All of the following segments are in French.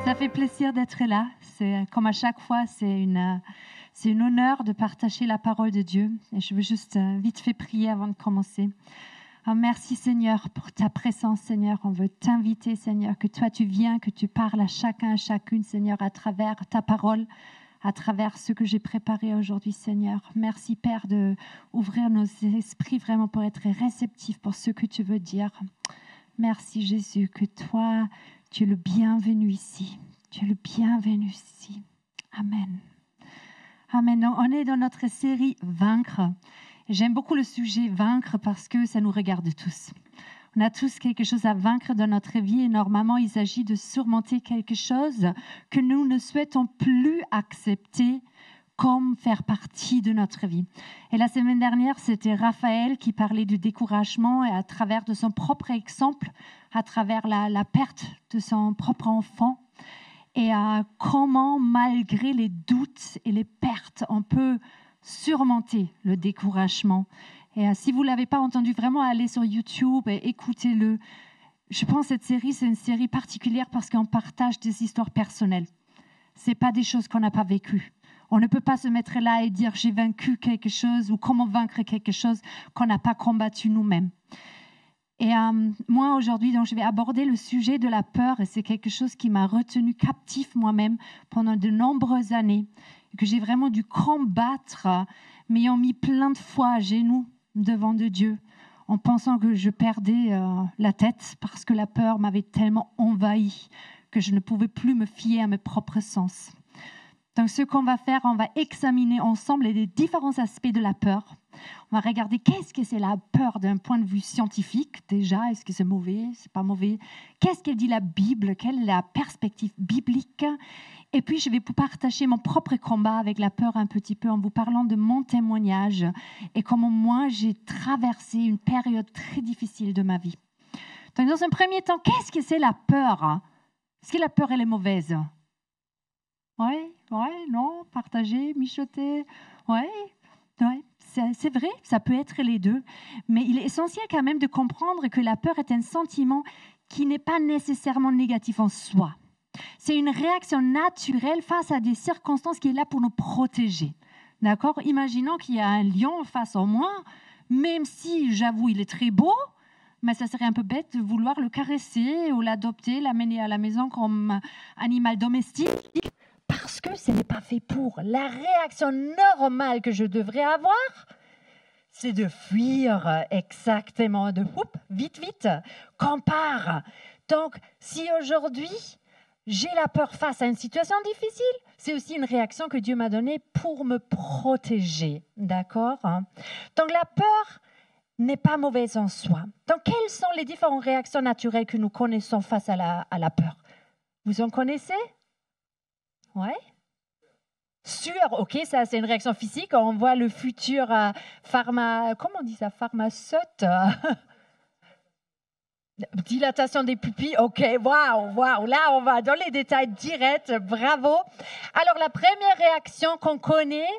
Ça fait plaisir d'être là. C'est comme à chaque fois, c'est un honneur de partager la parole de Dieu. Et je veux juste vite fait prier avant de commencer. Oh, merci Seigneur pour ta présence, Seigneur. On veut t'inviter, Seigneur, que toi tu viens, que tu parles à chacun, à chacune, Seigneur, à travers ta parole, à travers ce que j'ai préparé aujourd'hui, Seigneur. Merci, Père, d'ouvrir nos esprits vraiment pour être réceptifs pour ce que tu veux dire. Merci, Jésus, que toi, tu es le bienvenu ici. Tu es le bienvenu ici. Amen. Amen. Donc, on est dans notre série « Vaincre ». J'aime beaucoup le sujet « Vaincre » parce que ça nous regarde tous. On a tous quelque chose à vaincre dans notre vie et normalement, il s'agit de surmonter quelque chose que nous ne souhaitons plus accepter comme faire partie de notre vie. Et la semaine dernière, c'était Raphaël qui parlait du découragement et à travers de son propre exemple, à travers la perte de son propre enfant et comment, malgré les doutes et les pertes, on peut surmonter le découragement. Et si vous ne l'avez pas entendu, vraiment allez sur YouTube et écoutez-le. Je pense que cette série, c'est une série particulière parce qu'on partage des histoires personnelles. Ce n'est pas des choses qu'on n'a pas vécues. On ne peut pas se mettre là et dire « j'ai vaincu quelque chose » ou « comment vaincre quelque chose qu'on n'a pas combattu nous-mêmes ». Et moi, aujourd'hui, donc, je vais aborder le sujet de la peur et c'est quelque chose qui m'a retenu captif moi-même pendant de nombreuses années, que j'ai vraiment dû combattre, m'ayant mis plein de fois à genoux devant de Dieu, en pensant que je perdais la tête parce que la peur m'avait tellement envahi que je ne pouvais plus me fier à mes propres sens. Donc, ce qu'on va faire, on va examiner ensemble les différents aspects de la peur. On va regarder qu'est-ce que c'est la peur d'un point de vue scientifique. Déjà, est-ce que c'est mauvais, c'est pas mauvais? Qu'est-ce qu'elle dit la Bible? Quelle est la perspective biblique? Et puis, je vais vous partager mon propre combat avec la peur un petit peu en vous parlant de mon témoignage et comment moi, j'ai traversé une période très difficile de ma vie. Donc, dans un premier temps, qu'est-ce que c'est la peur? Est-ce que la peur, elle est mauvaise? Oui, non, partager, mijoter, oui, c'est vrai, ça peut être les deux. Mais il est essentiel quand même de comprendre que la peur est un sentiment qui n'est pas nécessairement négatif en soi. C'est une réaction naturelle face à des circonstances qui est là pour nous protéger. D'accord? Imaginons qu'il y a un lion face à moi, même si, j'avoue, il est très beau, mais ça serait un peu bête de vouloir le caresser ou l'adopter, l'amener à la maison comme animal domestique. Parce que ce n'est pas fait pour. La réaction normale que je devrais avoir, c'est de fuir exactement, vite, compare. Donc, si aujourd'hui, j'ai la peur face à une situation difficile, c'est aussi une réaction que Dieu m'a donnée pour me protéger. D'accord? Donc, la peur n'est pas mauvaise en soi. Donc, quelles sont les différentes réactions naturelles que nous connaissons face à la peur? Vous en connaissez? Ouais. Sûr, ok, ça c'est une réaction physique. On voit le futur comment on dit ça, pharmaceute, dilatation des pupilles. Ok, waouh, là on va dans les détails directs. Bravo. Alors la première réaction qu'on connaît,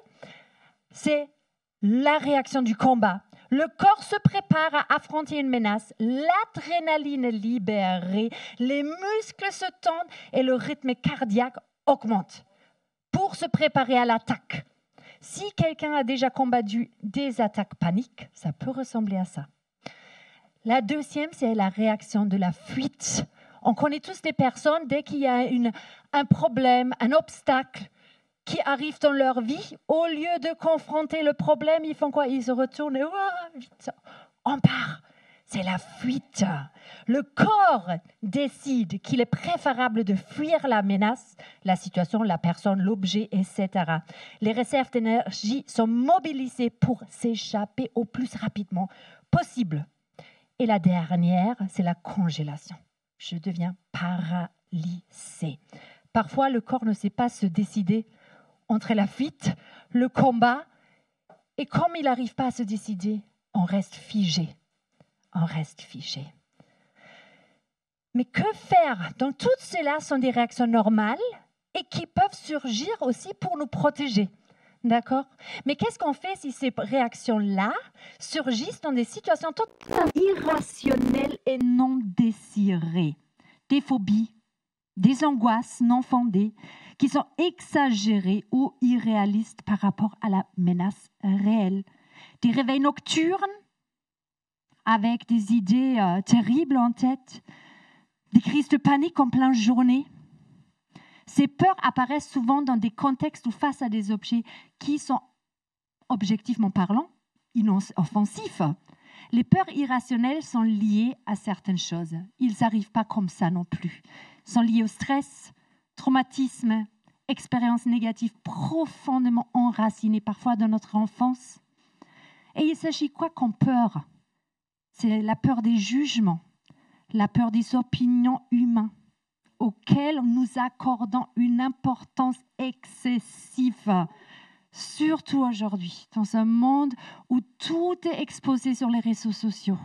c'est la réaction du combat. Le corps se prépare à affronter une menace, l'adrénaline est libérée, les muscles se tendent et le rythme cardiaque augmente pour se préparer à l'attaque. Si quelqu'un a déjà combattu des attaques paniques, ça peut ressembler à ça. La deuxième, c'est la réaction de la fuite. On connaît tous des personnes, dès qu'il y a un problème, un obstacle qui arrive dans leur vie, au lieu de confronter le problème, ils font quoi? Ils se retournent et vite, on part. C'est la fuite. Le corps décide qu'il est préférable de fuir la menace, la situation, la personne, l'objet, etc. Les réserves d'énergie sont mobilisées pour s'échapper au plus rapidement possible. Et la dernière, c'est la congélation. Je deviens paralysé. Parfois, le corps ne sait pas se décider entre la fuite, le combat, et comme il n'arrive pas à se décider, on reste figé. On reste figé. Mais que faire? Donc, toutes celles-là sont des réactions normales et qui peuvent surgir aussi pour nous protéger. D'accord? Mais qu'est-ce qu'on fait si ces réactions-là surgissent dans des situations totalement irrationnelles et non désirées? Des phobies, des angoisses non fondées qui sont exagérées ou irréalistes par rapport à la menace réelle. Des réveils nocturnes avec des idées terribles en tête, des crises de panique en pleine journée. Ces peurs apparaissent souvent dans des contextes ou face à des objets qui sont, objectivement parlant, inoffensifs. Les peurs irrationnelles sont liées à certaines choses. Ils n'arrivent pas comme ça non plus. Ils sont liés au stress, traumatisme, expériences négatives profondément enracinées parfois dans notre enfance. Et il s'agit quoi comme peur? C'est la peur des jugements, la peur des opinions humaines auxquelles nous accordons une importance excessive. Surtout aujourd'hui, dans un monde où tout est exposé sur les réseaux sociaux.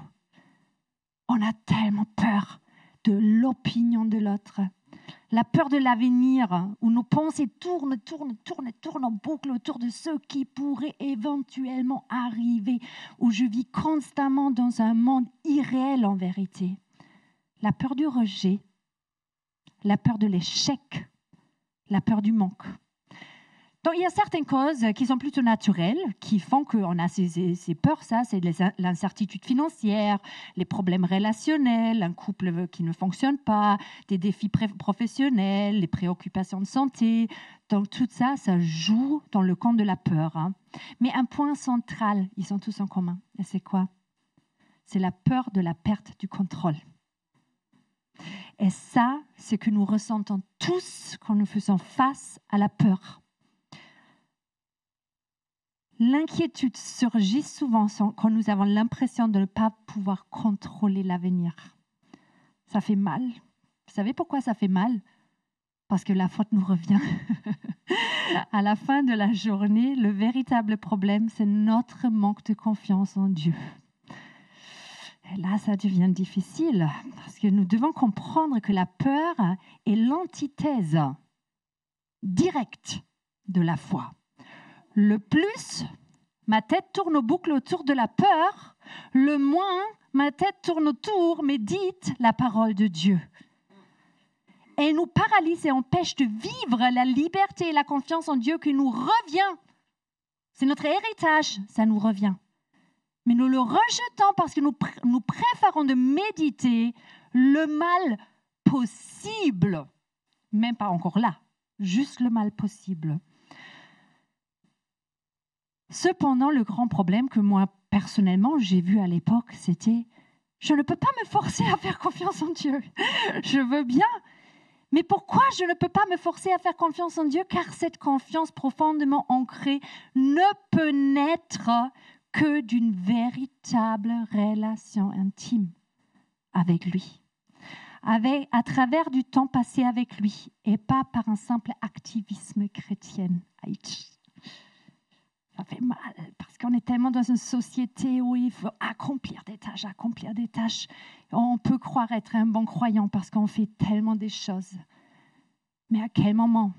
On a tellement peur de l'opinion de l'autre. La peur de l'avenir, où nos pensées tournent en boucle autour de ce qui pourrait éventuellement arriver, où je vis constamment dans un monde irréel en vérité. La peur du rejet, la peur de l'échec, la peur du manque. Donc, il y a certaines causes qui sont plutôt naturelles, qui font qu'on a ces peurs. Ça, c'est l'incertitude financière, les problèmes relationnels, un couple qui ne fonctionne pas, des défis professionnels, les préoccupations de santé. Donc, tout ça, ça joue dans le camp de la peur. Hein. Mais un point central, ils sont tous en commun. Et c'est quoi? C'est la peur de la perte du contrôle. Et ça, c'est que nous ressentons tous quand nous faisons face à la peur. L'inquiétude surgit souvent quand nous avons l'impression de ne pas pouvoir contrôler l'avenir. Ça fait mal. Vous savez pourquoi ça fait mal? Parce que la faute nous revient. À la fin de la journée, le véritable problème, c'est notre manque de confiance en Dieu. Et là, ça devient difficile parce que nous devons comprendre que la peur est l'antithèse directe de la foi. Le plus, ma tête tourne en boucle autour de la peur. Le moins, ma tête tourne autour, médite la parole de Dieu. Et nous paralyse et empêche de vivre la liberté et la confiance en Dieu qui nous revient. C'est notre héritage, ça nous revient. Mais nous le rejetons parce que nous préférons de méditer le mal possible. Même pas encore là, juste le mal possible. Cependant, le grand problème que moi, personnellement, j'ai vu à l'époque, c'était « je ne peux pas me forcer à faire confiance en Dieu. Je veux bien, mais pourquoi je ne peux pas me forcer à faire confiance en Dieu? Car cette confiance profondément ancrée ne peut naître que d'une véritable relation intime avec lui, à travers du temps passé avec lui et pas par un simple activisme chrétien. » Ça fait mal parce qu'on est tellement dans une société où il faut accomplir des tâches. On peut croire être un bon croyant parce qu'on fait tellement des choses. Mais à quel moment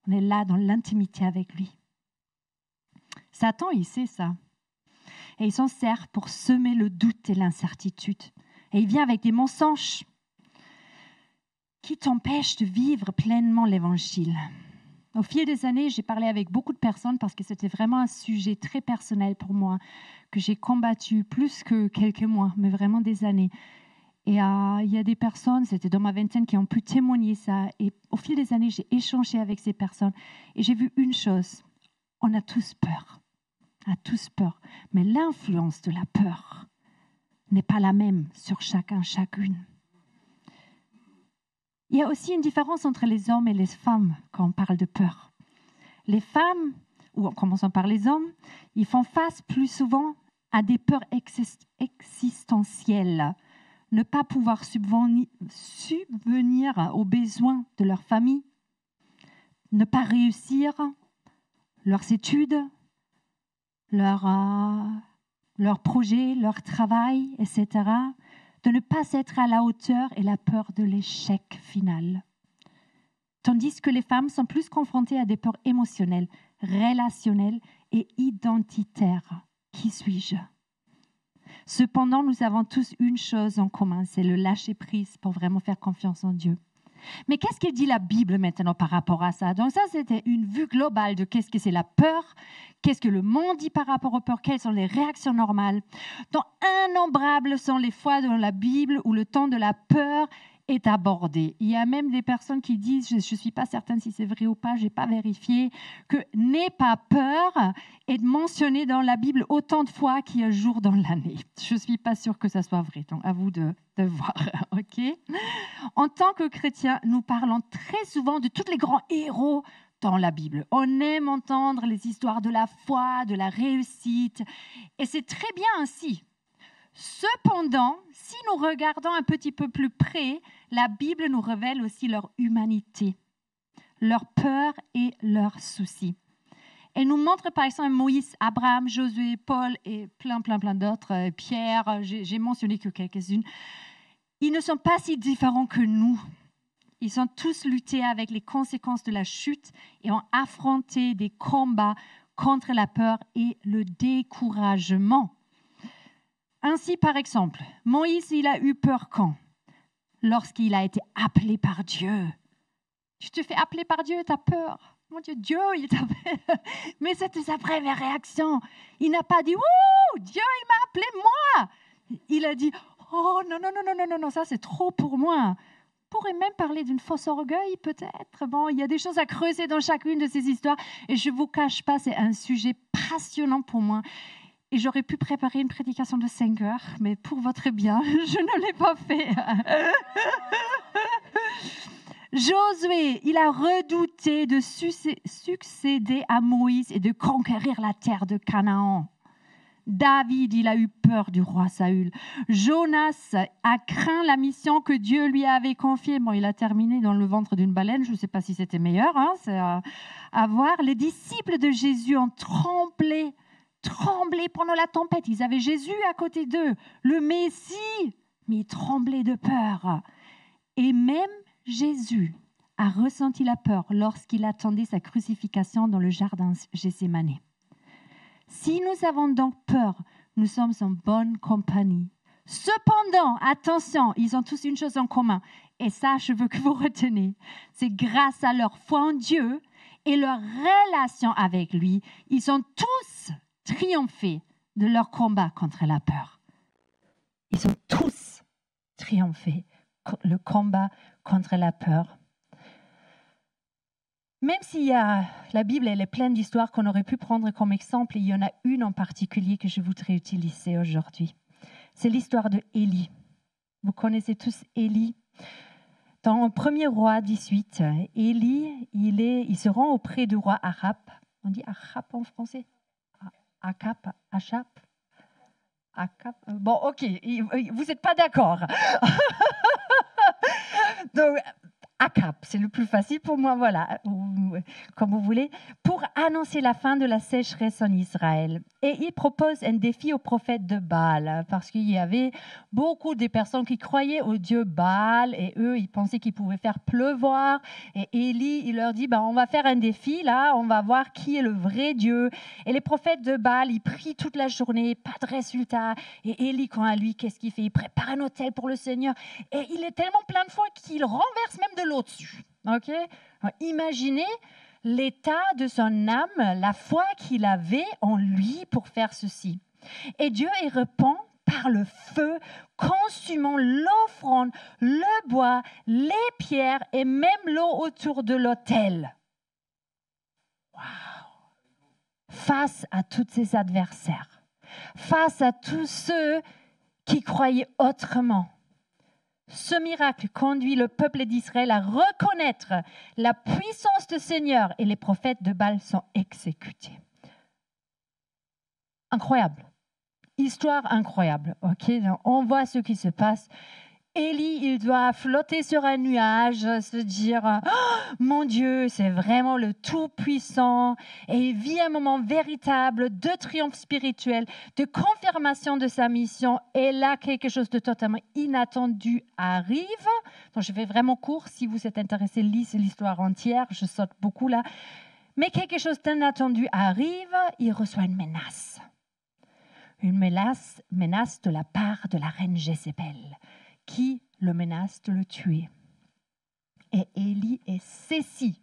on est là dans l'intimité avec lui? Satan, il sait ça. Et il s'en sert pour semer le doute et l'incertitude. Et il vient avec des mensonges qui t'empêchent de vivre pleinement l'évangile. Au fil des années, j'ai parlé avec beaucoup de personnes parce que c'était vraiment un sujet très personnel pour moi, que j'ai combattu plus que quelques mois, mais vraiment des années. Et il y a des personnes, c'était dans ma vingtaine, qui ont pu témoigner ça. Et au fil des années, j'ai échangé avec ces personnes et j'ai vu une chose. On a tous peur. On a tous peur. Mais l'influence de la peur n'est pas la même sur chacun, chacune. Il y a aussi une différence entre les hommes et les femmes quand on parle de peur. Les femmes, ou en commençant par les hommes, ils font face plus souvent à des peurs existentielles. Ne pas pouvoir subvenir aux besoins de leur famille, ne pas réussir leurs études, leurs projets, leur travail, etc., de ne pas être à la hauteur et la peur de l'échec final. Tandis que les femmes sont plus confrontées à des peurs émotionnelles, relationnelles et identitaires. Qui suis-je? Cependant, nous avons tous une chose en commun, c'est le lâcher-prise pour vraiment faire confiance en Dieu. Mais qu'est-ce qu'il dit la Bible maintenant par rapport à ça? Donc ça, c'était une vue globale de qu'est-ce que c'est la peur, qu'est-ce que le monde dit par rapport aux peurs, quelles sont les réactions normales. Donc innombrables sont les fois dans la Bible où le temps de la peur est abordé. Il y a même des personnes qui disent, je ne suis pas certaine si c'est vrai ou pas, je n'ai pas vérifié, que n'aie pas peur est mentionné dans la Bible autant de fois qu'il y a jour dans l'année. Je ne suis pas sûre que ça soit vrai, donc à vous de voir. Ok. En tant que chrétiens, nous parlons très souvent de tous les grands héros dans la Bible. On aime entendre les histoires de la foi, de la réussite, et c'est très bien ainsi. Cependant, si nous regardons un petit peu plus près, la Bible nous révèle aussi leur humanité, leur peur et leurs soucis. Elle nous montre par exemple Moïse, Abraham, Josué, Paul et plein d'autres, Pierre, j'ai mentionné que quelques-unes. Ils ne sont pas si différents que nous. Ils ont tous lutté avec les conséquences de la chute et ont affronté des combats contre la peur et le découragement. Ainsi, par exemple, Moïse, il a eu peur quand? Lorsqu'il a été appelé par Dieu. Tu te fais appeler par Dieu, tu as peur. Mon Dieu, Dieu, il t'appelle. Mais c'était sa première réaction. Il n'a pas dit, ouh, Dieu, il m'a appelé moi. Il a dit, oh non, ça c'est trop pour moi. On pourrait même parler d'une fausse orgueil, peut-être. Bon, il y a des choses à creuser dans chacune de ces histoires. Et je ne vous cache pas, c'est un sujet passionnant pour moi. Et j'aurais pu préparer une prédication de 5 heures, mais pour votre bien, je ne l'ai pas fait. Josué, il a redouté de succéder à Moïse et de conquérir la terre de Canaan. David, il a eu peur du roi Saül. Jonas a craint la mission que Dieu lui avait confiée. Bon, il a terminé dans le ventre d'une baleine. Je ne sais pas si c'était meilleur, hein, c'est à voir. Les disciples de Jésus ont tremblé pendant la tempête. Ils avaient Jésus à côté d'eux, le Messie, mais ils tremblaient de peur. Et même Jésus a ressenti la peur lorsqu'il attendait sa crucifixion dans le jardin Gethsémane. Si nous avons donc peur, nous sommes en bonne compagnie. Cependant, attention, ils ont tous une chose en commun. Et ça, je veux que vous reteniez. C'est grâce à leur foi en Dieu et leur relation avec lui, ils ont tous triomphé de leur combat contre la peur. Ils ont tous triomphé le combat contre la peur. Même si la Bible elle est pleine d'histoires qu'on aurait pu prendre comme exemple, il y en a une en particulier que je voudrais utiliser aujourd'hui. C'est l'histoire de Élie. Vous connaissez tous Élie. Dans 1er roi 18, Élie, il se rend auprès du roi Achab. On dit Achab en français? Achab. Bon, ok, vous n'êtes pas d'accord. Donc, Achab, c'est le plus facile pour moi, voilà, comme vous voulez, pour annoncer la fin de la sécheresse en Israël. Et il propose un défi aux prophètes de Baal, parce qu'il y avait beaucoup de personnes qui croyaient au dieu Baal, et eux, ils pensaient qu'ils pouvaient faire pleuvoir. Et Élie, il leur dit, on va faire un défi, là, on va voir qui est le vrai Dieu. Et les prophètes de Baal, ils prient toute la journée, pas de résultat. Et Élie, quant à lui, qu'est-ce qu'il fait? Il prépare un autel pour le Seigneur. Et il est tellement plein de foi qu'il renverse même de l'eau dessus. Ok? Alors, imaginez l'état de son âme, la foi qu'il avait en lui pour faire ceci. Et Dieu y répond par le feu, consumant l'offrande, le bois, les pierres et même l'eau autour de l'autel. Waouh! Face à tous ses adversaires, face à tous ceux qui croyaient autrement. Ce miracle conduit le peuple d'Israël à reconnaître la puissance du Seigneur et les prophètes de Baal sont exécutés. Incroyable. Histoire incroyable. Ok, donc on voit ce qui se passe. Élie, il doit flotter sur un nuage, se dire oh, mon Dieu, c'est vraiment le Tout-Puissant. Et il vit un moment véritable de triomphe spirituel, de confirmation de sa mission. Et là, quelque chose de totalement inattendu arrive. Donc, je vais vraiment court. Si vous êtes intéressé, lisez l'histoire entière. Je saute beaucoup là. Mais quelque chose d'inattendu arrive. Il reçoit une menace. Une menace de la part de la reine Jézabel, qui le menace de le tuer. Et Élie est saisi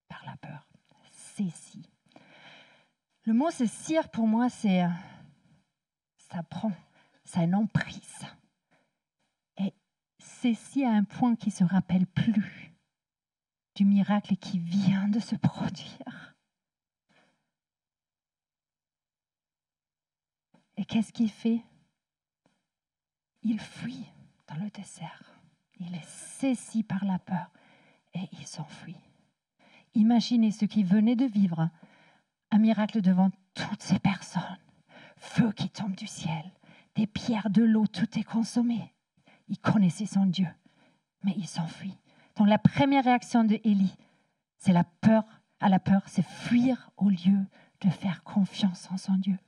par la peur. Saisi. Le mot saisir pour moi, c'est ça prend, ça a une emprise. Et saisi à un point qui ne se rappelle plus du miracle qui vient de se produire. Et qu'est-ce qu'il fait? Il fuit dans le désert. Il est saisi par la peur et il s'enfuit. Imaginez ce qui venait de vivre, un miracle devant toutes ces personnes. Feu qui tombe du ciel, des pierres, de l'eau, tout est consommé. Il connaissait son Dieu, mais il s'enfuit. Donc la première réaction de Élie, c'est la peur. À la peur, c'est fuir au lieu de faire confiance en son Dieu.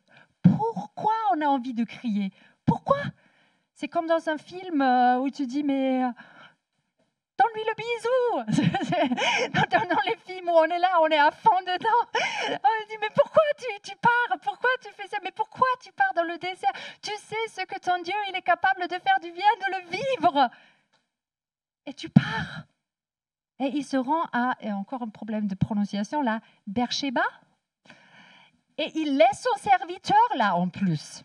Pourquoi on a envie de crier? Pourquoi? C'est comme dans un film où tu dis, mais donne-lui le bisou. Dans les films où on est là, on est à fond dedans. On dit, mais pourquoi tu pars? Pourquoi tu fais ça? Mais pourquoi tu pars dans le désert? Tu sais ce que ton Dieu, il est capable de faire du bien, de le vivre. Et tu pars. Et il se rend à, et encore un problème de prononciation là, Beersheba. Et il laisse son serviteur là en plus.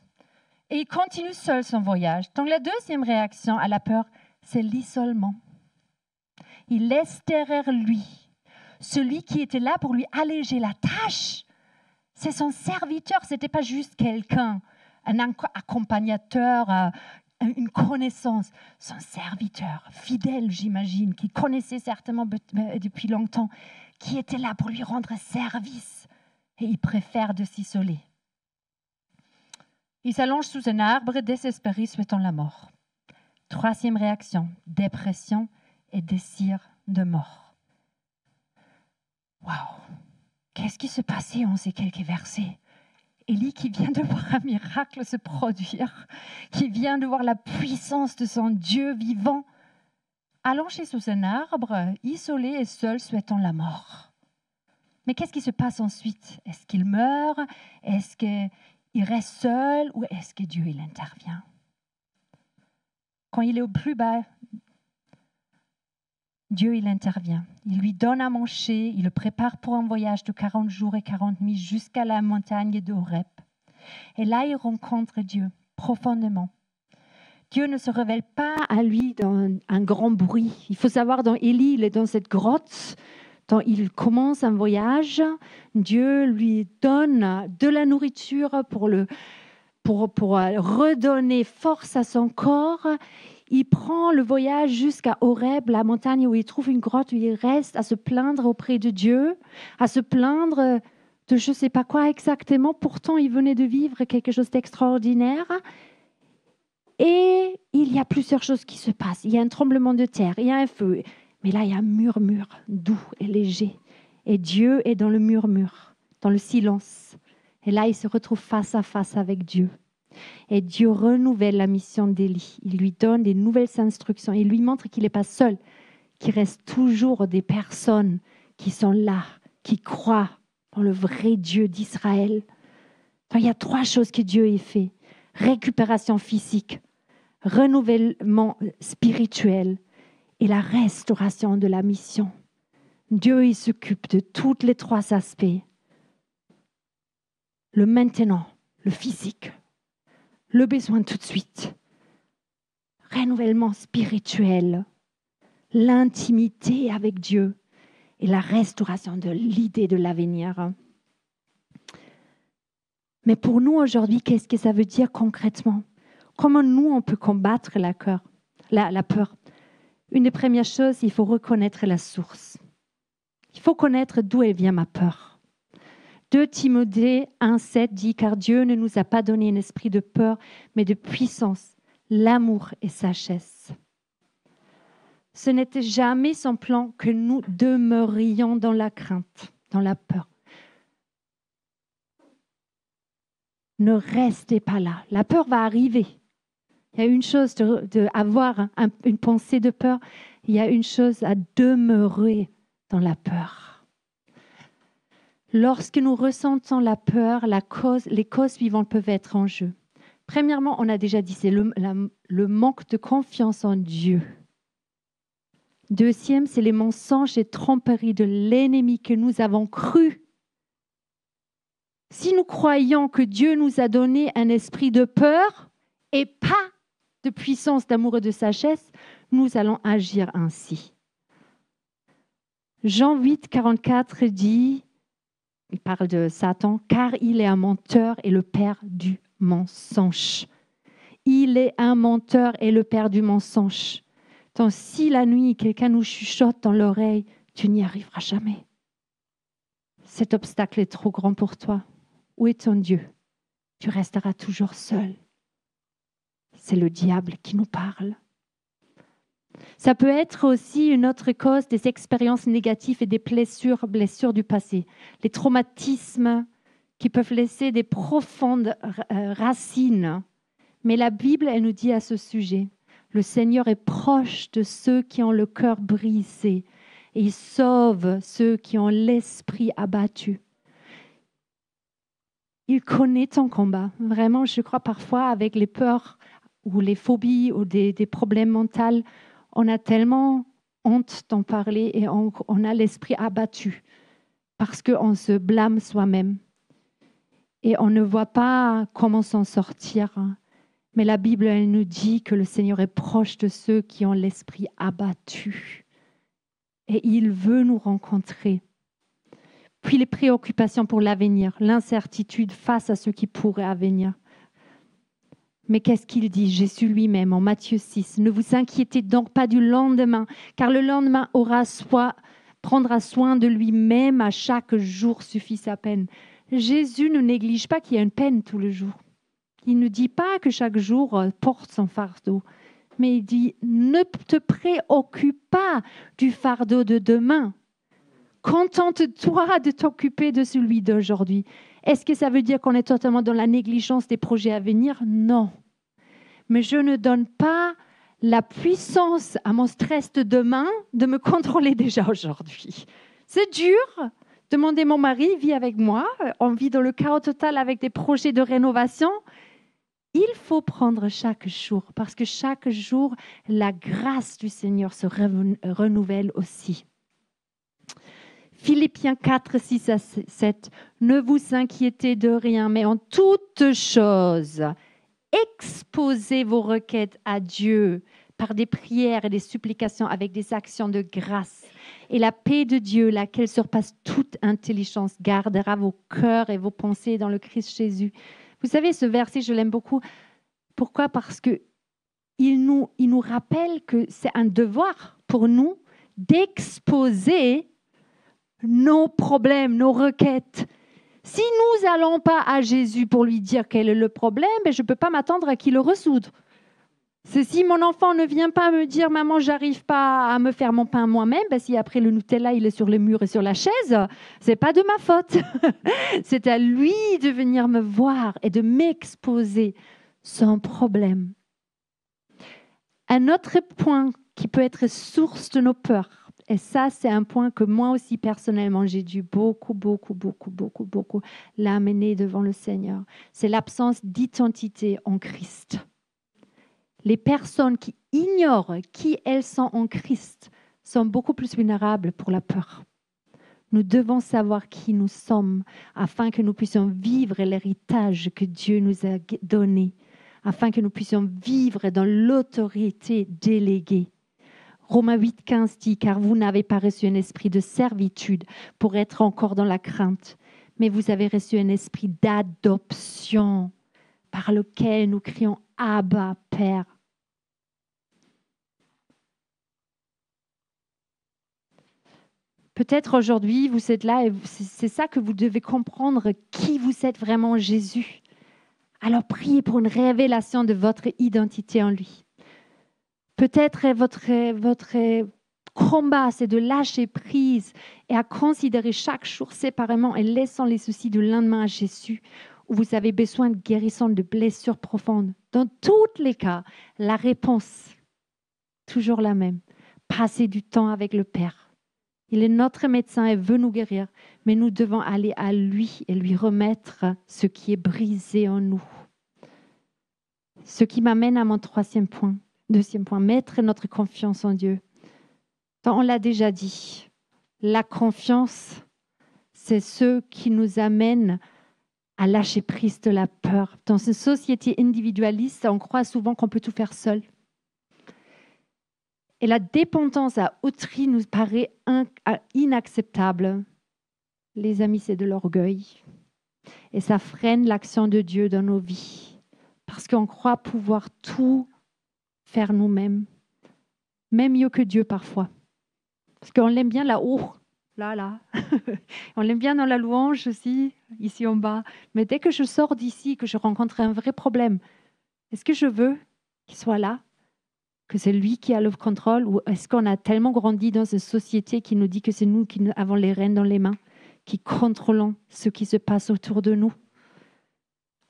Et il continue seul son voyage. Donc la deuxième réaction à la peur, c'est l'isolement. Il laisse derrière lui celui qui était là pour lui alléger la tâche. C'est son serviteur, ce n'était pas juste quelqu'un, un accompagnateur, une connaissance. Son serviteur, fidèle j'imagine, qui connaissait certainement depuis longtemps, qui était là pour lui rendre service. Et il préfère de s'isoler. Il s'allonge sous un arbre, désespéré, souhaitant la mort. Troisième réaction, dépression et désir de mort. Waouh! Qu'est-ce qui se passait en ces quelques versets? Élie qui vient de voir un miracle se produire, qui vient de voir la puissance de son Dieu vivant, allongé sous un arbre, isolé et seul, souhaitant la mort. Mais qu'est-ce qui se passe ensuite? Est-ce qu'il meurt? Est-ce qu'il reste seul? Ou est-ce que Dieu il intervient? Quand il est au plus bas, Dieu il intervient. Il lui donne à manger, il le prépare pour un voyage de 40 jours et 40 nuits jusqu'à la montagne de Horeb. Et là, il rencontre Dieu profondément. Dieu ne se révèle pas à lui dans un grand bruit. Il faut savoir, dans Élie, il est dans cette grotte. Il commence un voyage, Dieu lui donne de la nourriture pour redonner force à son corps. Il prend le voyage jusqu'à Horeb, la montagne où il trouve une grotte où il reste à se plaindre auprès de Dieu, à se plaindre de je ne sais pas quoi exactement. Pourtant, il venait de vivre quelque chose d'extraordinaire. Et il y a plusieurs choses qui se passent. Il y a un tremblement de terre, il y a un feu. Mais là, il y a un murmure doux et léger. Et Dieu est dans le murmure, dans le silence. Et là, il se retrouve face à face avec Dieu. Et Dieu renouvelle la mission d'Élie. Il lui donne des nouvelles instructions. Il lui montre qu'il n'est pas seul, qu'il reste toujours des personnes qui sont là, qui croient dans le vrai Dieu d'Israël. Donc, il y a 3 choses que Dieu a fait. Récupération physique, renouvellement spirituel, et la restauration de la mission. Dieu, il s'occupe de tous les 3 aspects. Le maintenant, le physique, le besoin tout de suite, renouvellement spirituel, l'intimité avec Dieu et la restauration de l'idée de l'avenir. Mais pour nous aujourd'hui, qu'est-ce que ça veut dire concrètement? Comment nous, on peut combattre la peur? Une des premières choses, il faut reconnaître la source. Il faut connaître d'où elle vient ma peur. 2 Timothée 1,7 dit « Car Dieu ne nous a pas donné un esprit de peur, mais de puissance, l'amour et sagesse. » Ce n'était jamais son plan que nous demeurions dans la crainte, dans la peur. Ne restez pas là. La peur va arriver. Il y a une chose d'avoir une pensée de peur. Il y a une chose à demeurer dans la peur. Lorsque nous ressentons la peur, les causes suivantes peuvent être en jeu. Premièrement, on a déjà dit, c'est le manque de confiance en Dieu. Deuxième, c'est les mensonges et tromperies de l'ennemi que nous avons cru. Si nous croyons que Dieu nous a donné un esprit de peur et pas de puissance, d'amour et de sagesse, nous allons agir ainsi. Jean 8, 44 dit, il parle de Satan, car il est un menteur et le père du mensonge. Il est un menteur et le père du mensonge. Donc si la nuit, quelqu'un nous chuchote dans l'oreille, tu n'y arriveras jamais. Cet obstacle est trop grand pour toi. Où est ton Dieu? Tu resteras toujours seul. C'est le diable qui nous parle. Ça peut être aussi une autre cause des expériences négatives et des blessures du passé. Les traumatismes qui peuvent laisser des profondes racines. Mais la Bible, elle nous dit à ce sujet, le Seigneur est proche de ceux qui ont le cœur brisé et il sauve ceux qui ont l'esprit abattu. Il connaît ton combat. Vraiment, je crois parfois avec les peurs ou les phobies ou des problèmes mentaux, on a tellement honte d'en parler et on a l'esprit abattu parce qu'on se blâme soi-même et on ne voit pas comment s'en sortir. Mais la Bible, elle nous dit que le Seigneur est proche de ceux qui ont l'esprit abattu et il veut nous rencontrer. Puis les préoccupations pour l'avenir, l'incertitude face à ce qui pourrait advenir. Mais qu'est-ce qu'il dit, Jésus lui-même, en Matthieu 6 ? Ne vous inquiétez donc pas du lendemain, car le lendemain prendra soin de lui-même, à chaque jour suffit sa peine. Jésus ne néglige pas qu'il y a une peine tous les jours. Il ne dit pas que chaque jour porte son fardeau, mais il dit, ne te préoccupe pas du fardeau de demain. Contente-toi de t'occuper de celui d'aujourd'hui. Est-ce que ça veut dire qu'on est totalement dans la négligence des projets à venir? Non. Mais je ne donne pas la puissance à mon stress de demain de me contrôler déjà aujourd'hui. C'est dur. Demandez mon mari, il vit avec moi. On vit dans le chaos total avec des projets de rénovation. Il faut prendre chaque jour parce que chaque jour, la grâce du Seigneur se renouvelle aussi. Philippiens 4, 6 à 7. Ne vous inquiétez de rien, mais en toutes choses, exposez vos requêtes à Dieu par des prières et des supplications avec des actions de grâce. Et la paix de Dieu, laquelle surpasse toute intelligence, gardera vos cœurs et vos pensées dans le Christ Jésus. Vous savez, ce verset, je l'aime beaucoup. Pourquoi ? Parce qu'il nous rappelle que c'est un devoir pour nous d'exposer nos problèmes, nos requêtes. Si nous n'allons pas à Jésus pour lui dire quel est le problème, je ne peux pas m'attendre à qu'il le résoudre. C'est si mon enfant ne vient pas me dire « Maman, j'arrive pas à me faire mon pain moi-même », si après le Nutella, il est sur le mur et sur la chaise, c'est pas de ma faute. C'est à lui de venir me voir et de m'exposer son problème. Un autre point qui peut être source de nos peurs, et ça, c'est un point que moi aussi, personnellement, j'ai dû beaucoup l'amener devant le Seigneur. C'est l'absence d'identité en Christ. Les personnes qui ignorent qui elles sont en Christ sont beaucoup plus vulnérables pour la peur. Nous devons savoir qui nous sommes afin que nous puissions vivre l'héritage que Dieu nous a donné, afin que nous puissions vivre dans l'autorité déléguée. Romains 8, 15 dit, car vous n'avez pas reçu un esprit de servitude pour être encore dans la crainte, mais vous avez reçu un esprit d'adoption par lequel nous crions « Abba, Père ». Peut-être aujourd'hui, vous êtes là et c'est ça que vous devez comprendre, qui vous êtes vraiment Jésus. Alors priez pour une révélation de votre identité en lui. Peut-être votre combat, c'est de lâcher prise et à considérer chaque jour séparément et laissant les soucis du lendemain à Jésus, où vous avez besoin de guérison de blessures profondes. Dans tous les cas, la réponse, toujours la même. Passez du temps avec le Père. Il est notre médecin et veut nous guérir, mais nous devons aller à lui et lui remettre ce qui est brisé en nous. Ce qui m'amène à mon deuxième point, mettre notre confiance en Dieu. On l'a déjà dit, la confiance, c'est ce qui nous amène à lâcher prise de la peur. Dans une société individualiste, on croit souvent qu'on peut tout faire seul. Et la dépendance à autrui nous paraît inacceptable. Les amis, c'est de l'orgueil. Et ça freine l'action de Dieu dans nos vies. Parce qu'on croit pouvoir tout faire nous-mêmes. Même mieux que Dieu parfois. Parce qu'on l'aime bien là-haut. Là. On l'aime bien dans la louange aussi, ici en bas. Mais dès que je sors d'ici, que je rencontre un vrai problème, est-ce que je veux qu'il soit là? Que c'est lui qui a le contrôle? Ou est-ce qu'on a tellement grandi dans une société qui nous dit que c'est nous qui avons les rênes dans les mains, qui contrôlons ce qui se passe autour de nous?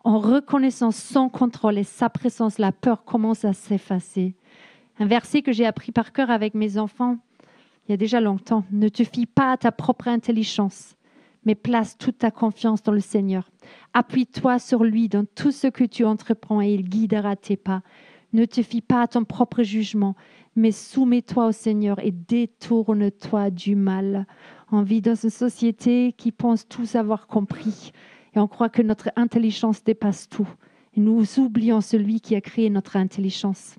En reconnaissant son contrôle et sa présence, la peur commence à s'effacer. Un verset que j'ai appris par cœur avec mes enfants il y a déjà longtemps. Ne te fie pas à ta propre intelligence, mais place toute ta confiance dans le Seigneur. Appuie-toi sur lui dans tout ce que tu entreprends et il guidera tes pas. Ne te fie pas à ton propre jugement, mais soumets-toi au Seigneur et détourne-toi du mal. On vit dans une société qui pense tous avoir compris et on croit que notre intelligence dépasse tout. Et nous oublions celui qui a créé notre intelligence.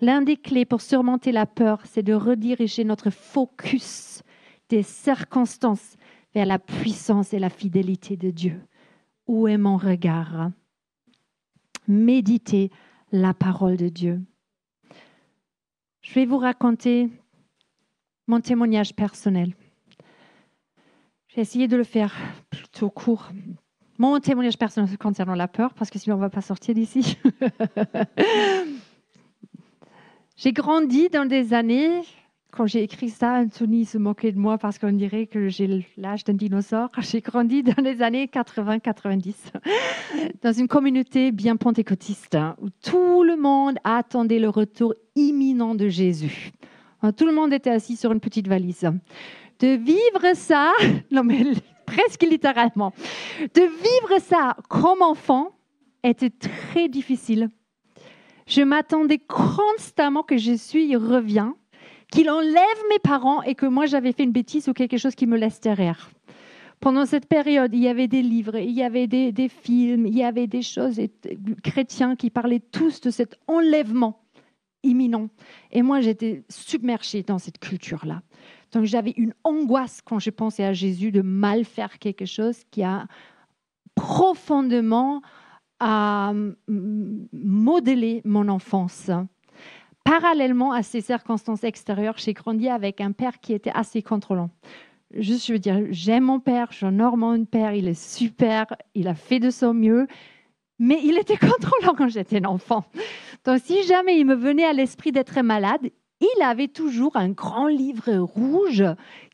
L'un des clés pour surmonter la peur, c'est de rediriger notre focus des circonstances vers la puissance et la fidélité de Dieu. Où est mon regard? Méditez la parole de Dieu. Je vais vous raconter mon témoignage personnel. J'ai essayé de le faire plutôt court. Mon témoignage personnel concernant la peur, parce que sinon on ne va pas sortir d'ici. J'ai grandi dans des années, quand j'ai écrit ça, Anthony se moquait de moi parce qu'on dirait que j'ai l'âge d'un dinosaure. J'ai grandi dans les années 80-90, dans une communauté bien pentecôtiste, où tout le monde attendait le retour imminent de Jésus. Tout le monde était assis sur une petite valise. De vivre ça, non mais presque littéralement, de vivre ça comme enfant était très difficile. Je m'attendais constamment que Jésus revienne, qu'il enlève mes parents et que moi j'avais fait une bêtise ou quelque chose qui me laisse derrière. Pendant cette période, il y avait des livres, il y avait des films, il y avait des choses chrétiens qui parlaient tous de cet enlèvement imminent. Et moi, j'étais submergée dans cette culture-là. Donc j'avais une angoisse quand je pensais à Jésus de mal faire quelque chose qui a profondément modélé mon enfance. Parallèlement à ces circonstances extérieures, j'ai grandi avec un père qui était assez contrôlant. Juste, je veux dire, j'aime mon père, j'honore mon père, il est super, il a fait de son mieux, mais il était contrôlant quand j'étais un enfant. Donc, si jamais il me venait à l'esprit d'être malade, il avait toujours un grand livre rouge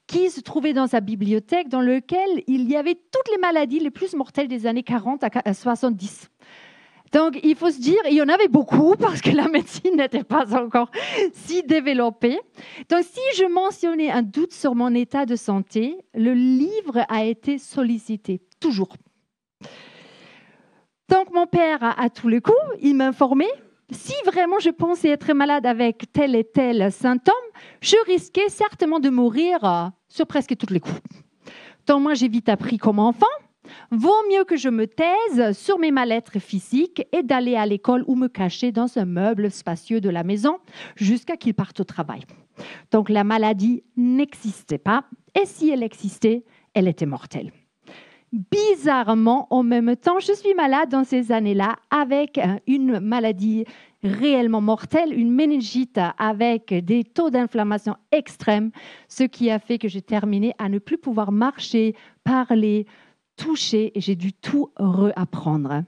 qui se trouvait dans sa bibliothèque, dans lequel il y avait toutes les maladies les plus mortelles des années 40 à 70. Donc, il faut se dire, il y en avait beaucoup parce que la médecine n'était pas encore si développée. Donc, si je mentionnais un doute sur mon état de santé, le livre a été sollicité, toujours. Donc, mon père, à tous les coups, il m'informait. Si vraiment je pensais être malade avec tel et tel symptôme, je risquais certainement de mourir sur presque tous les coups. Donc, moi, j'ai vite appris comme enfant. Vaut mieux que je me taise sur mes mal-être physiques et d'aller à l'école ou me cacher dans un meuble spacieux de la maison jusqu'à qu'il parte au travail. Donc la maladie n'existait pas et si elle existait, elle était mortelle. Bizarrement, en même temps, je suis malade dans ces années-là avec une maladie réellement mortelle, une méningite avec des taux d'inflammation extrêmes, ce qui a fait que j'ai terminé à ne plus pouvoir marcher, parler, toucher et j'ai dû tout réapprendre.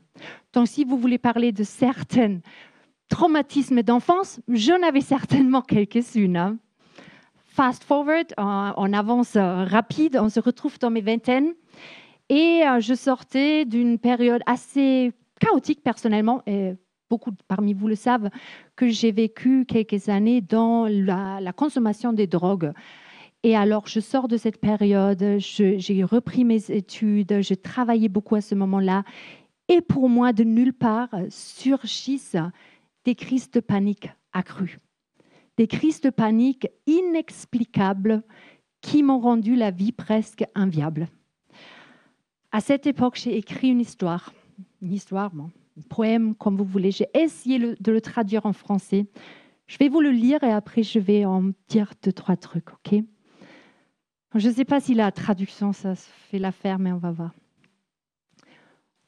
Donc, si vous voulez parler de certains traumatismes d'enfance, j'en avais certainement quelques-unes. Fast forward, on avance rapide, on se retrouve dans mes vingtaines et je sortais d'une période assez chaotique personnellement et beaucoup parmi vous le savent que j'ai vécu quelques années dans la consommation des drogues. Et alors, je sors de cette période, j'ai repris mes études, je travaillais beaucoup à ce moment-là. Et pour moi, de nulle part, surgissent des crises de panique accrues. Des crises de panique inexplicables qui m'ont rendu la vie presque inviable. À cette époque, j'ai écrit une histoire, bon, un poème, comme vous voulez. J'ai essayé de le traduire en français. Je vais vous le lire et après, je vais en dire 2-3 trucs, ok? Je ne sais pas si la traduction, ça fait l'affaire, mais on va voir.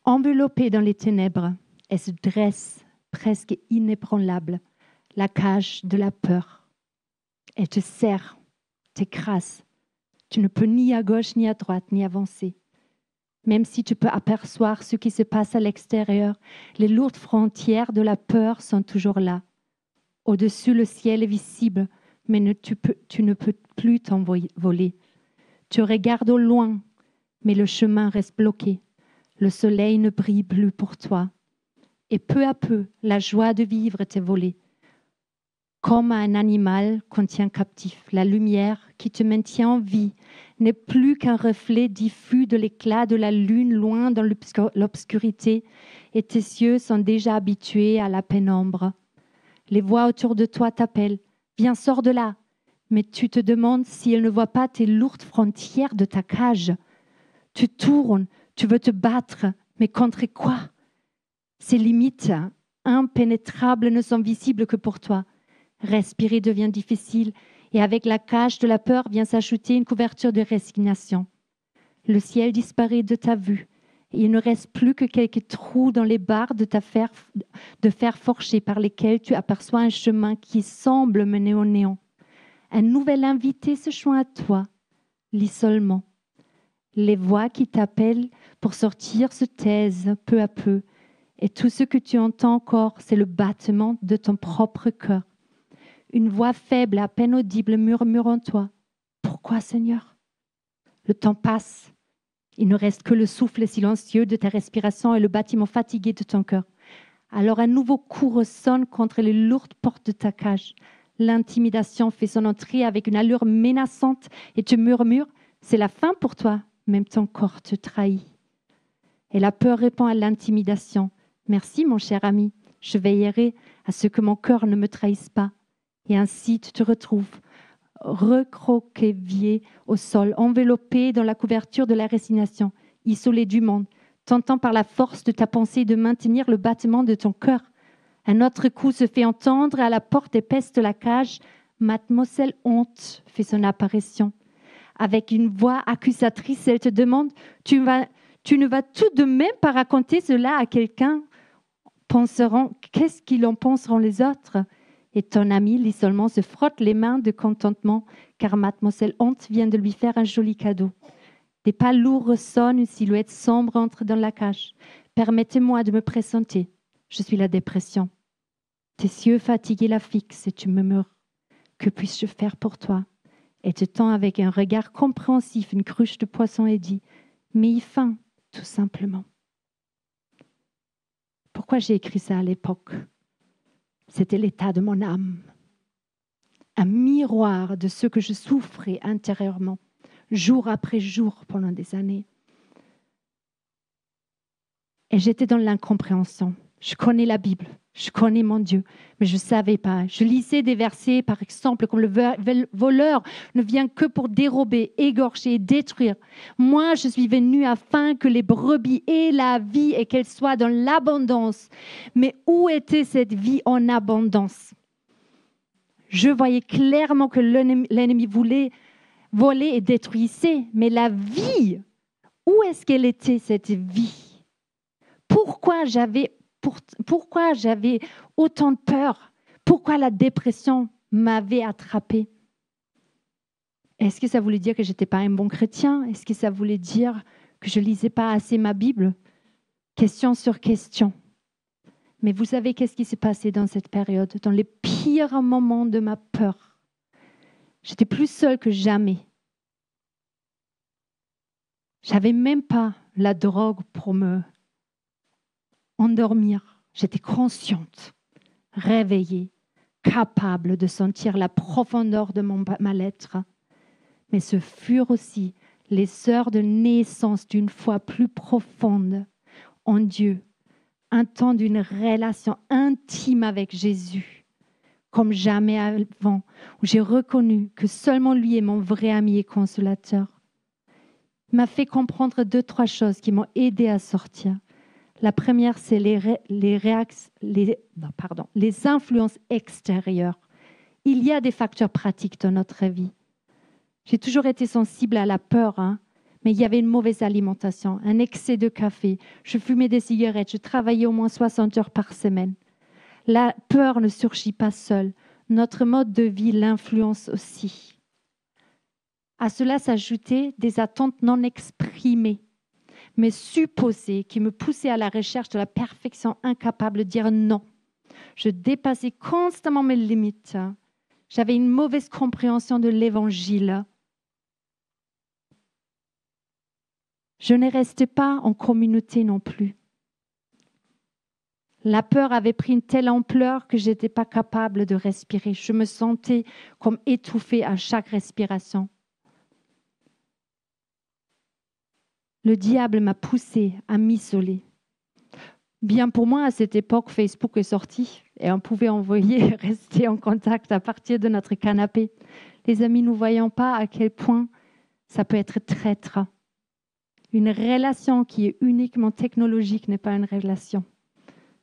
Enveloppée dans les ténèbres, elle se dresse, presque inébranlable, la cage de la peur. Elle te serre, t'écrase. Tu ne peux ni à gauche, ni à droite, ni avancer. Même si tu peux apercevoir ce qui se passe à l'extérieur, les lourdes frontières de la peur sont toujours là. Au-dessus, le ciel est visible, mais tu ne peux plus t'envoler. Tu regardes au loin, mais le chemin reste bloqué. Le soleil ne brille plus pour toi. Et peu à peu, la joie de vivre t'est volée. Comme un animal qu'on tient captif, la lumière qui te maintient en vie n'est plus qu'un reflet diffus de l'éclat de la lune loin dans l'obscurité, et tes yeux sont déjà habitués à la pénombre. Les voix autour de toi t'appellent. Viens, sors de là. Mais tu te demandes si elles ne voient pas tes lourdes frontières de ta cage. Tu tournes, tu veux te battre, mais contre quoi? Ces limites impénétrables ne sont visibles que pour toi. Respirer devient difficile et avec la cage de la peur vient s'ajouter une couverture de résignation. Le ciel disparaît de ta vue et il ne reste plus que quelques trous dans les barres de fer forgé par lesquels tu aperçois un chemin qui semble mener au néant. Un nouvel invité se joint à toi, l'isolement. Les voix qui t'appellent pour sortir se taisent peu à peu et tout ce que tu entends encore, c'est le battement de ton propre cœur. Une voix faible, à peine audible, murmure en toi. Pourquoi, Seigneur? Le temps passe. Il ne reste que le souffle silencieux de ta respiration et le battement fatigué de ton cœur. Alors un nouveau coup ressonne contre les lourdes portes de ta cage. L'intimidation fait son entrée avec une allure menaçante et tu murmures, c'est la fin pour toi, même ton corps te trahit. Et la peur répond à l'intimidation. Merci, mon cher ami, je veillerai à ce que mon cœur ne me trahisse pas. Et ainsi, tu te retrouves recroquevillé au sol, enveloppé dans la couverture de la résignation, isolé du monde, tentant par la force de ta pensée de maintenir le battement de ton cœur. Un autre coup se fait entendre à la porte épaisse de la cage. Mademoiselle Honte fait son apparition. Avec une voix accusatrice, elle te demande « Tu ne vas tout de même pas raconter cela à quelqu'un ? Qu'est-ce qu'ils en penseront les autres ?» Et ton ami, l'isolement, se frotte les mains de contentement, car Mademoiselle Honte vient de lui faire un joli cadeau. Des pas lourds ressonnent, une silhouette sombre entre dans la cage. Permettez-moi de me présenter. Je suis la dépression. Tes yeux fatigués la fixent et tu murmures. Que puis-je faire pour toi? Et te tend avec un regard compréhensif une cruche de poisson et dit, mais il faim, tout simplement. Pourquoi j'ai écrit ça à l'époque? C'était l'état de mon âme, un miroir de ce que je souffrais intérieurement, jour après jour pendant des années. Et j'étais dans l'incompréhension. Je connais la Bible, je connais mon Dieu, mais je ne savais pas. Je lisais des versets, par exemple, comme le voleur ne vient que pour dérober, égorger, détruire. Moi, je suis venue afin que les brebis aient la vie et qu'elles soient dans l'abondance. Mais où était cette vie en abondance? Je voyais clairement que l'ennemi voulait voler et détruisait, mais la vie, où est-ce qu'elle était, cette vie? Pourquoi j'avais autant de peur? Pourquoi la dépression m'avait attrapée? Est-ce que ça voulait dire que je n'étais pas un bon chrétien? Est-ce que ça voulait dire que je ne lisais pas assez ma Bible? Question sur question. Mais vous savez qu'est-ce qui s'est passé dans cette période? Dans les pires moments de ma peur, j'étais plus seule que jamais. Je n'avais même pas la drogue pour me endormir. J'étais consciente, réveillée, capable de sentir la profondeur de mon mal-être. Mais ce furent aussi les heures de naissance d'une foi plus profonde en Dieu, un temps d'une relation intime avec Jésus. comme jamais avant, où j'ai reconnu que seulement lui est mon vrai ami et consolateur. Il m'a fait comprendre 2-3 choses qui m'ont aidé à sortir. La première, c'est les influences extérieures. Il y a des facteurs pratiques dans notre vie. J'ai toujours été sensible à la peur, mais il y avait une mauvaise alimentation, un excès de café. Je fumais des cigarettes, je travaillais au moins 60 heures par semaine. La peur ne surgit pas seule. Notre mode de vie l'influence aussi. À cela s'ajoutaient des attentes non exprimées, mais supposées, qui me poussaient à la recherche de la perfection, incapable de dire non. Je dépassais constamment mes limites. J'avais une mauvaise compréhension de l'Évangile. Je ne restais pas en communauté non plus. La peur avait pris une telle ampleur que je n'étais pas capable de respirer. Je me sentais comme étouffée à chaque respiration. Le diable m'a poussée à m'isoler. Bien pour moi, à cette époque, Facebook est sorti et on pouvait rester en contact à partir de notre canapé. Les amis, nous ne voyons pas à quel point ça peut être traître. Une relation qui est uniquement technologique n'est pas une relation.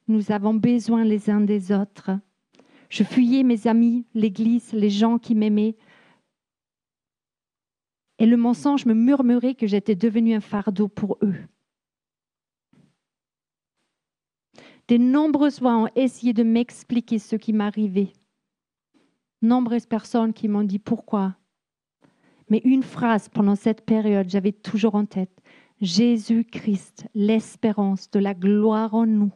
Nous avons besoin les uns des autres. Je fuyais mes amis, l'église, les gens qui m'aimaient. Et le mensonge me murmurait que j'étais devenue un fardeau pour eux. De nombreuses fois ont essayé de m'expliquer ce qui m'arrivait. Nombreuses personnes qui m'ont dit pourquoi. Mais une phrase pendant cette période, j'avais toujours en tête. Jésus-Christ, l'espérance de la gloire en nous.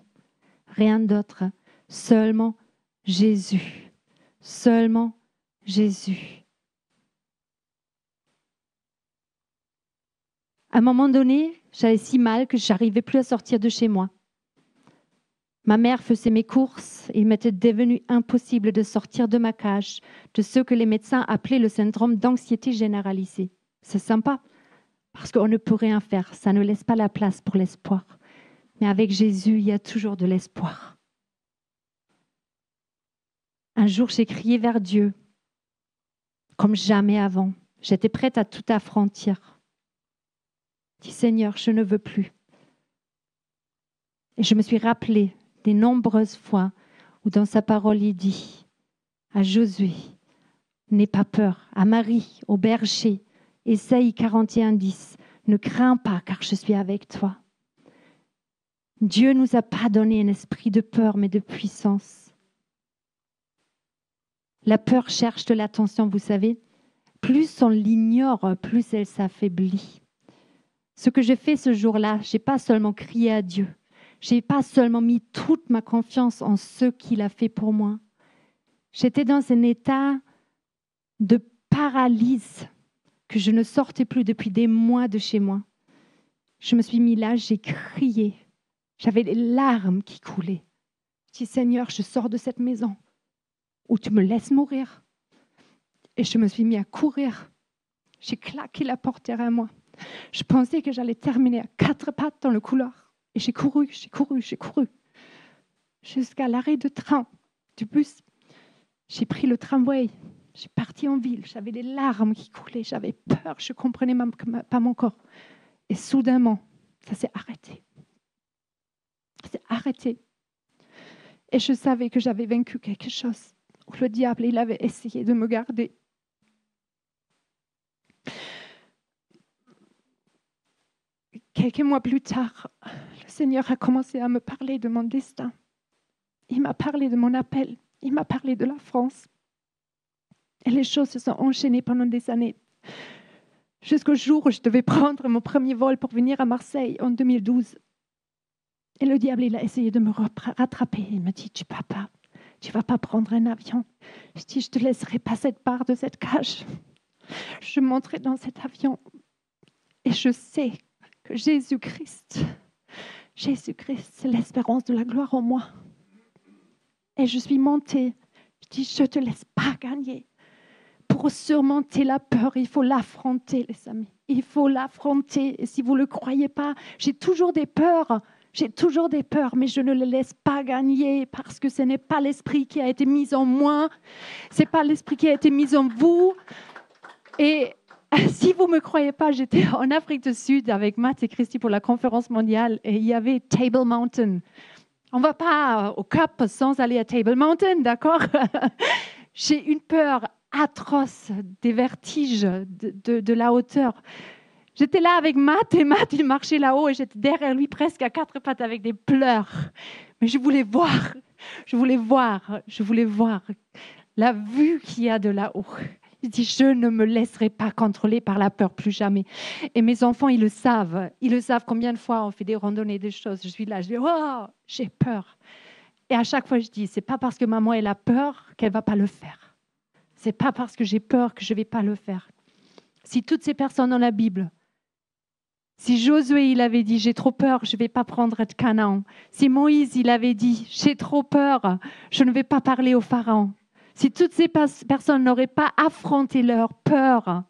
Rien d'autre, seulement Jésus. Seulement Jésus. À un moment donné, j'allais si mal que je n'arrivais plus à sortir de chez moi. Ma mère faisait mes courses et il m'était devenu impossible de sortir de ma cage, de ce que les médecins appelaient le syndrome d'anxiété généralisée. C'est sympa, parce qu'on ne peut rien faire, ça ne laisse pas la place pour l'espoir. Mais avec Jésus, il y a toujours de l'espoir. Un jour, j'ai crié vers Dieu, comme jamais avant. J'étais prête à tout affronter. J'ai dit, Seigneur, je ne veux plus. Et je me suis rappelée des nombreuses fois où dans sa parole, il dit à Josué, n'aie pas peur, à Marie, au berger, Ésaïe 41:10, ne crains pas car je suis avec toi. Dieu ne nous a pas donné un esprit de peur, mais de puissance. La peur cherche de l'attention, vous savez. Plus on l'ignore, plus elle s'affaiblit. Ce que j'ai fait ce jour-là, je n'ai pas seulement crié à Dieu. Je n'ai pas seulement mis toute ma confiance en ce qu'il a fait pour moi. J'étais dans un état de paralyse que je ne sortais plus depuis des mois de chez moi. Je me suis mis là, j'ai crié. J'avais des larmes qui coulaient. Je dis, Seigneur, je sors de cette maison où tu me laisses mourir. Et je me suis mis à courir. J'ai claqué la porte derrière moi. Je pensais que j'allais terminer à 4 pattes dans le couloir. Et j'ai couru. Jusqu'à l'arrêt de train, du bus. J'ai pris le tramway. J'ai parti en ville. J'avais des larmes qui coulaient. J'avais peur. Je ne comprenais pas mon corps. Et soudainement, ça s'est arrêté. C'est arrêté. Et je savais que j'avais vaincu quelque chose. Le diable, il avait essayé de me garder. Quelques mois plus tard, le Seigneur a commencé à me parler de mon destin. Il m'a parlé de mon appel. Il m'a parlé de la France. Et les choses se sont enchaînées pendant des années. Jusqu'au jour où je devais prendre mon premier vol pour venir à Marseille en 2012. Et le diable, il a essayé de me rattraper. Il m'a dit, tu ne vas pas prendre un avion. Je dis, je ne te laisserai pas cette part de cette cage. Je monterai dans cet avion. Et je sais que Jésus-Christ, c'est l'espérance de la gloire en moi. Et je suis montée. Je dis, je ne te laisse pas gagner. Pour surmonter la peur, il faut l'affronter, les amis. Il faut l'affronter. Et si vous ne le croyez pas, j'ai toujours des peurs. J'ai toujours des peurs, mais je ne les laisse pas gagner parce que ce n'est pas l'esprit qui a été mis en moi. Ce n'est pas l'esprit qui a été mis en vous. Et si vous ne me croyez pas, j'étais en Afrique du Sud avec Matt et Christy pour la conférence mondiale et il y avait Table Mountain. On ne va pas au Cap sans aller à Table Mountain, d'accord? J'ai une peur atroce des vertiges de la hauteur. J'étais là avec Matt et Matt, il marchait là-haut et j'étais derrière lui presque à quatre pattes avec des pleurs. Mais je voulais voir la vue qu'il y a de là-haut. Je dis, je ne me laisserai pas contrôler par la peur, plus jamais. Et mes enfants, ils le savent combien de fois on fait des randonnées, des choses. Je suis là, je dis, oh, j'ai peur. Et à chaque fois, je dis, c'est pas parce que maman elle a peur qu'elle va pas le faire. C'est pas parce que j'ai peur que je vais pas le faire. Si toutes ces personnes dans la Bible, si Josué, il avait dit, j'ai trop peur, je ne vais pas prendre de Canaan. Si Moïse, il avait dit, j'ai trop peur, je ne vais pas parler au Pharaon. Si toutes ces personnes n'auraient pas affronté leur peur,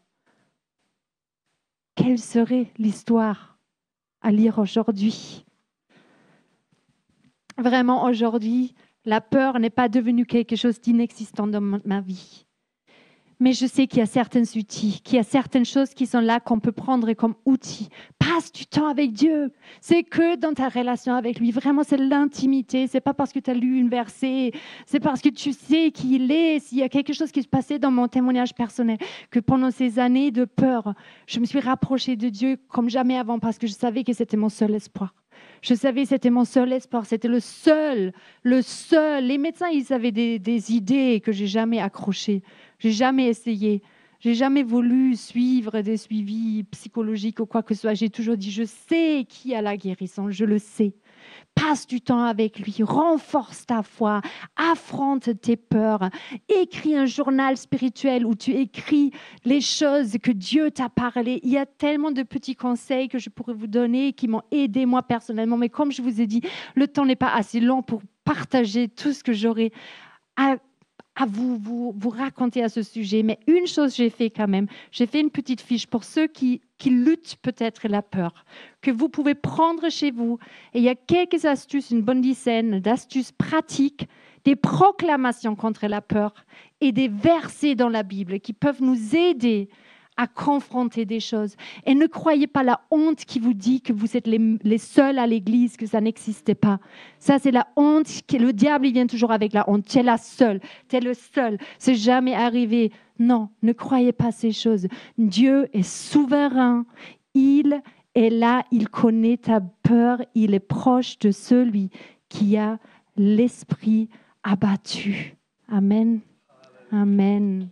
quelle serait l'histoire à lire aujourd'hui? Vraiment, aujourd'hui, la peur n'est pas devenue quelque chose d'inexistant dans ma vie. Mais je sais qu'il y a certains outils, qu'il y a certaines choses qui sont là qu'on peut prendre comme outils. Passe du temps avec Dieu. C'est que dans ta relation avec lui. Vraiment, c'est l'intimité. C'est pas parce que tu as lu une verset. C'est parce que tu sais qui il est. S'il y a quelque chose qui se passait dans mon témoignage personnel, que pendant ces années de peur, je me suis rapprochée de Dieu comme jamais avant parce que je savais que c'était mon seul espoir. Je savais que c'était mon seul espoir. C'était le seul. Les médecins, ils avaient des idées que j'ai jamais accrochées. J'ai jamais essayé. J'ai jamais voulu suivre des suivis psychologiques ou quoi que ce soit. J'ai toujours dit, je sais qui a la guérison, je le sais. Passe du temps avec lui, renforce ta foi, affronte tes peurs, écris un journal spirituel où tu écris les choses que Dieu t'a parlé. Il y a tellement de petits conseils que je pourrais vous donner qui m'ont aidé moi personnellement. Mais comme je vous ai dit, le temps n'est pas assez long pour partager tout ce que j'aurais à vous raconter à ce sujet. Mais une chose j'ai fait quand même, j'ai fait une petite fiche pour ceux qui luttent peut-être la peur, que vous pouvez prendre chez vous. Et il y a quelques astuces, une bonne dizaine d'astuces pratiques, des proclamations contre la peur et des versets dans la Bible qui peuvent nous aider à confronter des choses. Et ne croyez pas la honte qui vous dit que vous êtes les seuls à l'église, que ça n'existait pas. Ça, c'est la honte. Le diable, il vient toujours avec la honte. Tu es la seule, tu es le seul. C'est jamais arrivé. Non, ne croyez pas ces choses. Dieu est souverain. Il est là, il connaît ta peur. Il est proche de celui qui a l'esprit abattu. Amen. Amen.